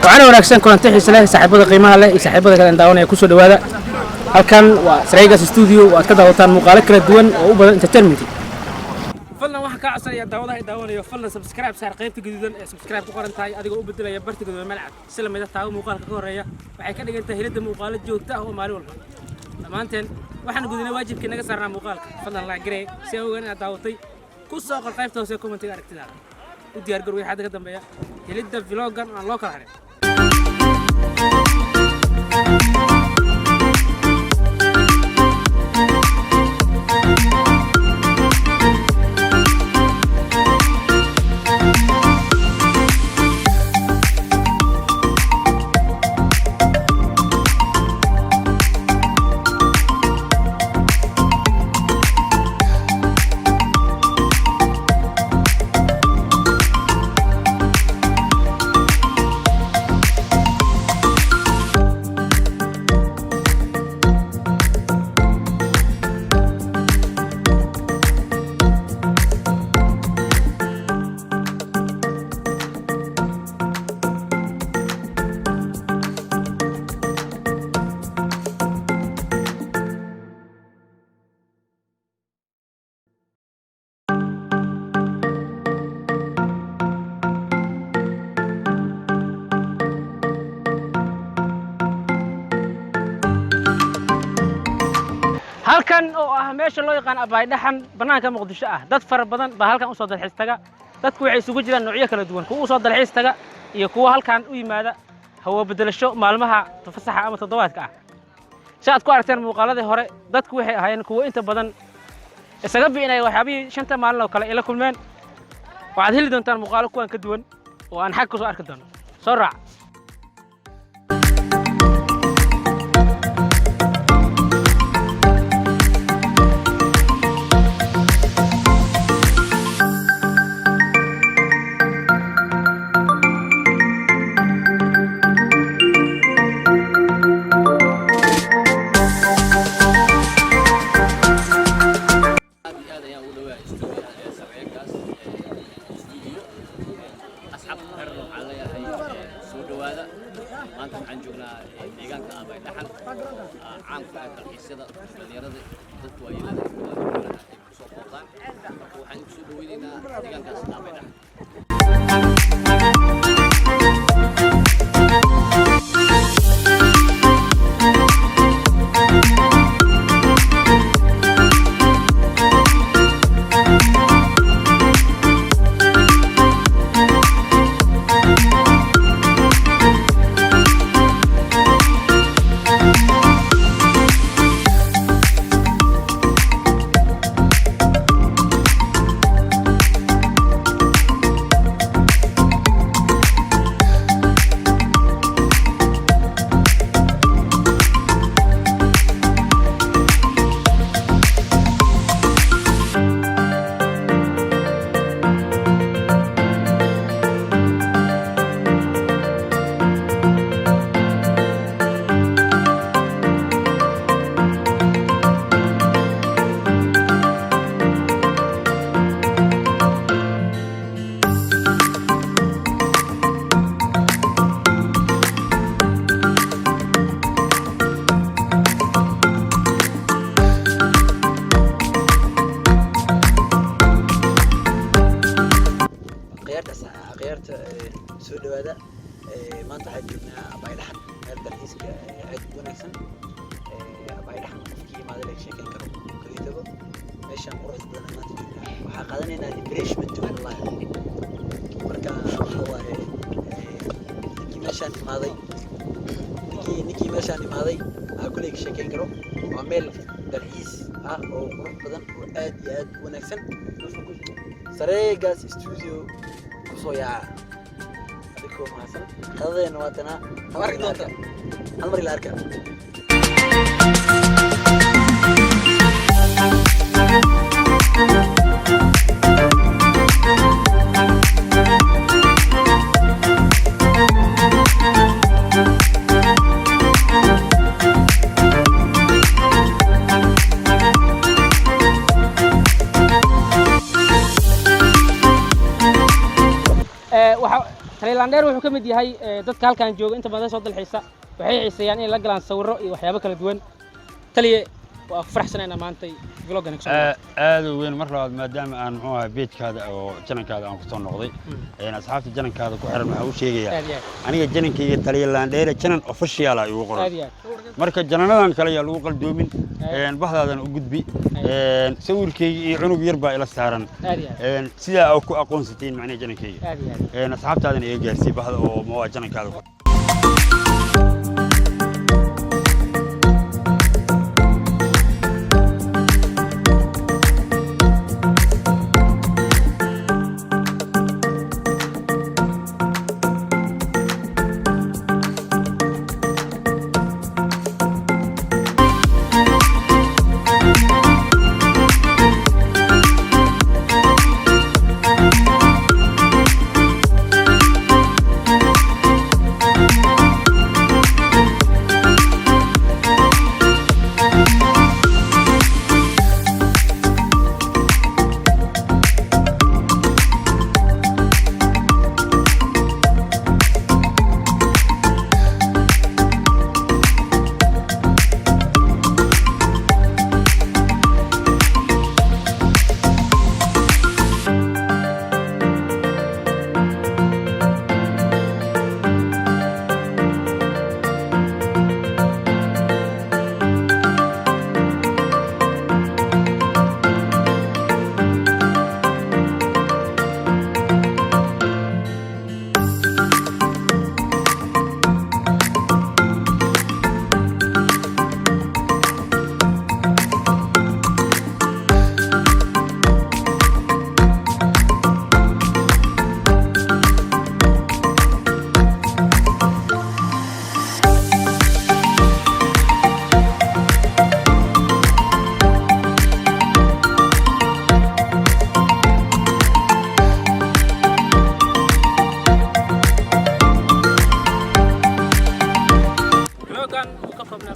وأنا وناكسن كنت تحس له سحبة قيمة له سحبة كان داون يكون سود هذا هل كان وسريجس استوديو وكذا وطن مقالة كلا دوان وأوبر انترتينمنت فلنا واحد كعصر يا داون يفلنا سبسكرايب صار قيمته جديدا سبسكرايب قرن تاي أديك أوبر دلا يبرت جدول الملعب سلم إذا تعاون مقالة كورية وحكي أنت هيلد مقالة جوته ومالول maanteen waxaan gudinay waajibkii naga saarnaa muuqaalka fadlan la gareey si ay uga daawatay ku soo qor qaybta hoose commentiga aragtidaada u diyaar garow waxa ka dambeeya helidda vloggan aan loo kala harin halkan oo ah meesha loo yaqaan Abay Dhaxan banaanka Muqdisho ah dad fara badan baa halkan u soo dalxiis taga dadku waxay isugu jiraan noocyo kala duwan kuwa u soo dalxiis taga iyo kuwa halkan u yimaada hawo bedelasho maalmaha fasaxa ama toddobaadka ah shaad ku aragteen muuqaaladii hore dadku waxay ahaayeen kuwa inta badan isaga biinay waxyaabihii shanta maalin oo kale ila kulmeen waxaad heli doontaan muuqaalo kuwan ka duwan oo aan xag ku soo arki doono soo raac maanta waxaan joognaa deegaanka Abay Dhaxan caan ku ah dalxiisyada dhalinyarada dadku ay leedahay soo qodaan marka waxaan ku soo dhaweynaynaa deegaankaas Abay Dhaxan soo dhawaada maanta waxaan joognaa Abay Dhaxan meel dalxiiska aad u wanaagsan Abay Dhaxan qofkii imaada la sheekeyn karo kaliya meeshan qurux badan maanta joognaa waxaa qaadanaynaa refreshment wallahi marka waxa waaye ninkii meeshan imaaday aa kulay ka sheekeyn karo waa meel dalxiis ah oo qurux badan oo aad iyo aad u wanaagsan Sareegas studio kusoo yaaca هذا نواتنا المر إلى أركب Talilandheer wuxuu ka mid yahay dadka halkan jooga inta badan soo dalxiisa waxay xiiseeyaan in la galaan sawirro iyo waxyaabo kala duwan taliye waa ku faraxsanaynaa maanta vloggan aad u weyn mar labaad maadaama aan muxuu ahaa beejkaada oo janankaada aan ku soo noqday asxaabta janankaada ku xiran waxa uu sheegayaa aniga janankayga Talilandheer janan official ah igu qoran marka jananadan kale ayaa lagu qaldoomin baxdaadan u gudbi sawirkayga iyo cunug yar baa ila saaran sidaa oo ku aqoonsateen macnaheedu janankayga asxaabtaadan iga gaarsii baxda oo ma waa janankaada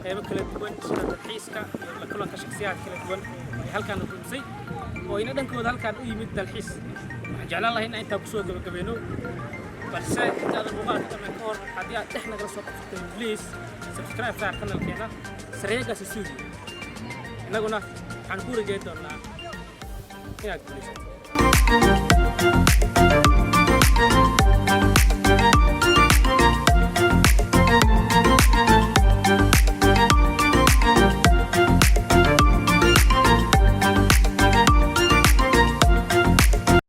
qaybo kala duwan sida dalxiiska iyo la kulanka shakhsiyaad kala duwan ay halkaan u kulmisay oo ina dhankooda halkaan u yimid dalxiis waxaan jeclaan lahaa in aan intaa kusoo gabagabeeno balse intaada muuqaalka dhammaan ka hor haddii aad dhex nagala soo qabsateen please subscribe saar kanalkeena Sareegaas Studio innaguna waxaan ku rajayn doonaa inaad guulaysato